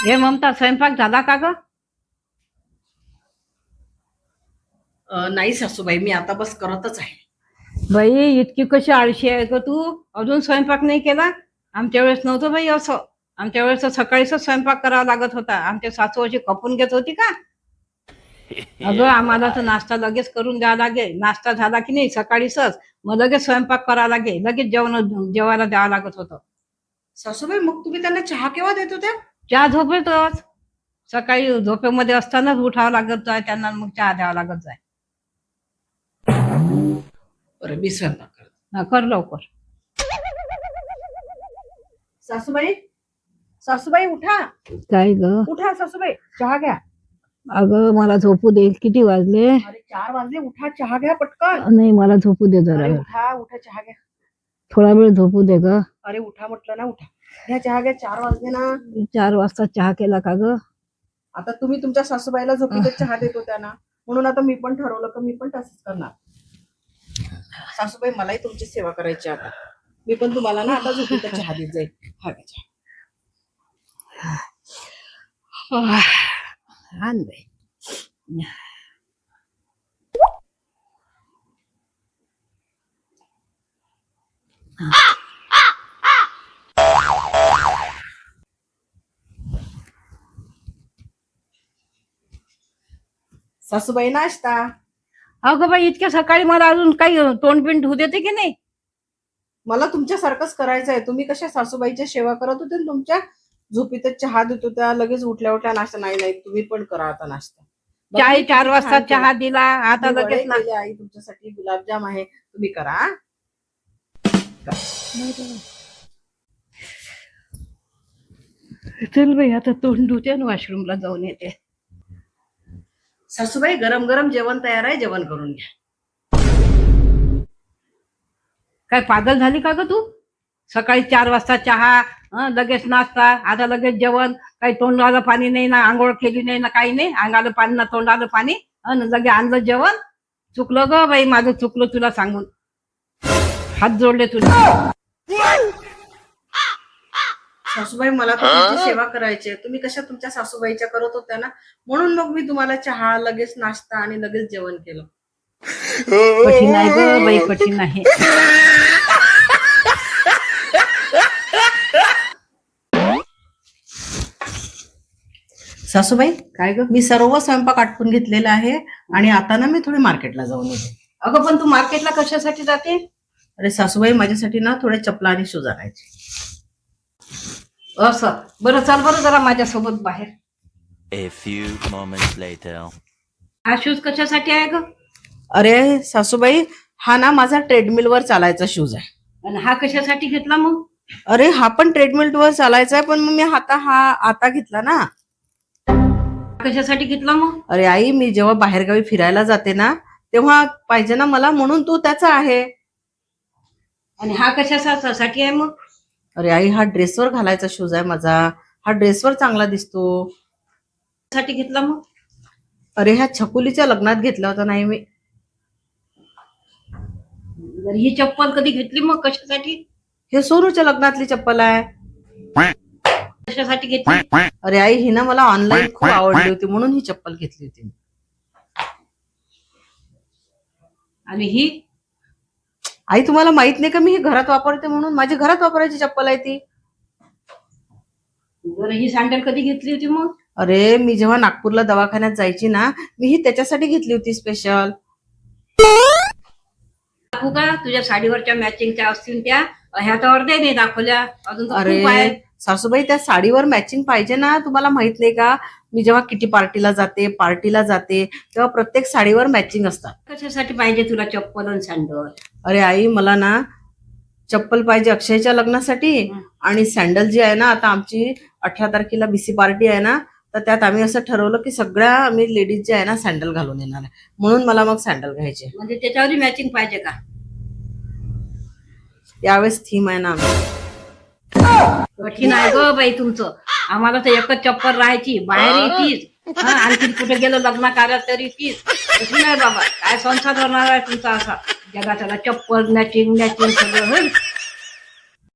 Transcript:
हे ममता स्वयंपाक झाला का ग? नाही सासूबाई, मी आता बस करतच आहे. बाई इतकी कशी आळशी आहे ग तू? अजून स्वयंपाक नाही केला? आमच्या वेळेस नव्हतं बाई असं. आमच्या वेळेस तर सकाळीच स्वयंपाक करावा लागत होता. आमच्या सासू अशी खपून घेत होती का? अगं आम्हाला तर नाश्ता लगेच करून द्यावा लागेल. नाश्ता झाला की नाही सकाळीच, मग लगेच स्वयंपाक करावा लागेल, लगेच जेवायला द्यावं लागत होतं. सासूबाई, मग तुम्ही त्यांना चहा केव्हा देत होत्या? चहा झोपेतच. सकाळी झोपेमध्ये असतानाच उठावं लागत आहे त्यांना, मग चहा द्यावा लागत जाय. बरं, मी स्वयंपाक करते. कर लवकर. सासूबाई, सासूबाई उठा. काय ग? उठा सासूबाई, चहा घ्या. अगं मला झोपू दे. किती वाजले? अरे 4 वाजले, उठा चहा घ्या पटकन. नाही मला झोपू दे जरा अरे वेळ. उठा उठा, चहा घ्या. थोडा वेळ झोपू दे ग. अरे उठा म्हटलं ना, उठा. घ्या चहा घ्या, 4 वाजले ना. 4 वाजता चहा केला का ग? आता तुम्ही तुमच्या सासूबाईला झोपीतच चहा देत होत्या ना, म्हणून आता मी पण ठरवलं की मी पण तसंच करणार. सासूबाई, मलाही तुमची सेवा करायची आता. मी पण तुम्हाला ना आता झोपीतच चहा देत जाईल. हा घ्या चहा. आण बाई. सासूबाई, नाश्ता. अगं बाई इतक्या सकाळी मला अजून काही तोंडपिंड होऊ देते की नाही? मला तुमच्यासारखंच करायचं आहे. तुम्ही कशा सासूबाईची सेवा करत होते ना, तुमच्या झोपीतच चहा देत होत्या, लगेच उठल्या उठल्या नाश्ता. नाही नाही, तुम्ही पण करा आता नाश्ता. बघा, चाळी मी 4 किती वाजता छान केला. चहा दिला, आता मी वडे लगेच ना. केले आई तुमच्यासाठी, गुलाबजाम आहे, तुम्ही करा हा? चल बाई आता तोंड धुते आणि वॉशरूमला जाऊन येते. सासूबाई, गरम गरम जेवण तयार आहे, जेवण करून घ्या. काय पागल झाली का ग तू? सकाळी 4 वाजता चहा, लगेच नाश्ता, आता लगेच जेवण. काही तोंडाला पाणी नाही ना, आंघोळ केली नाही ना, काही नाही. अंगाला पाणी ना तोंडाला पाणी, लगे आणलं जेवण. चुकलं ग बाई, माझं चुकलं तुला सांगून. हात जोडले तुला. सासूबाई, मला तर तुमची सेवा करायची आहे. तुम्ही कशा तुमच्या सासूबाईच्या करत होत्या ना, म्हणून मग मी तुम्हाला चहा, लगेच नाश्ता आणि लगेच जेवण केलं. कठीण आहे ग बाई, कठीण आहे. सासूबाई, काय ग? मी सर्व स्वयंपाक आटपून घेतलेला आहे आणि आता ना मी थोडी मार्केटला जाऊन येते. अगं पण तू मार्केटला कशासाठी जाते? अरे सासूबाई, माझ्यासाठी ना थोड्या चपला आणि शूज आणायचे. असं बरं, चल बरं जरा माझ्यासोबत बाहेर. A few moments later. हा शूज कशासाठी आहे ग? अरे सासूबाई, हा ना माझा ट्रेडमिलवर चालायचा शूज आहे. आणि हा कशासाठी घेतला मग? अरे हा पण ट्रेडमिलवर चालायचा आहे, पण मग मी आता घेतला ना. कशासाठी घेतला मग? अरे आई, मी जेव्हा बाहेरगावी फिरायला जाते ना, तेव्हा पाहिजे ना मला, म्हणून तो त्याचा आहे. आणि हा कशासाठी आहे मग? अरे आई, हा ड्रेसवर घालायचा शूज आहे माझा. हा ड्रेसवर चांगला दिसतो. साठी घेतला मग? अरे ह्या छकुलीच्या लग्नात घेतला होता नाही मी. जर ही चप्पल कधी घेतली मग कशासाठी? हे सोनूच्या लग्नातली चप्पल आहे. कशासाठी घेतली? अरे आई, ही ना मला ऑनलाईन खूप आवडली होती, म्हणून ही चप्पल घेतली होती. आणि ही? आई, तुम्हाला माहित नाही का मी ही घरात वापरते म्हणून? माझी घरात वापरायची चप्पल आहे ती. बरं, ही सँडल कधी घेतली होती मग? अरे मी जेव्हा नागपूरला दवाखान्यात जायची ना, मी ही त्याच्यासाठी घेतली होती स्पेशल. दाखवू का? तुझ्या साडीवरच्या मॅचिंगच्या असतील त्या, ह्या तर अर्ध्या नाही दाखवल्या, अजून तर अरे खूप आहे. सासूबाई, त्या साडीवर मॅचिंग पाहिजे ना. तुम्हाला माहित नाही का, मी जेव्हा किटी पार्टीला जाते तेव्हा प्रत्येक साडीवर मॅचिंग असतात. कशासाठी पाहिजे तुला चप्पल आणि सँडल? अरे आई, मला ना चप्पल पाहिजे अक्षयच्या लग्नासाठी, आणि सँडल जी आहे ना, आता आमची 18 तारखेला बीसी पार्टी आहे ना, तर त्यात आम्ही असं ठरवलं की सगळ्या आम्ही लेडीज जे आहे ना सँडल घालून येणार आहे, म्हणून मला मग सँडल घ्यायचे. म्हणजे त्याच्यावरही मॅचिंग पाहिजे का? यावेळेस थीम आहे ना. कठीण आहे ग बाई तुमचं. आम्हाला तर एकच चप्पल राहायची, बाहेर तीच, आणखी कुठे गेलो लग्न कार्यात तरी तीच. कठीण आहे बाबा, काय संसार होणार आहे तुमचा असा जगाचा? चप्पल मॅचिंग सगळं.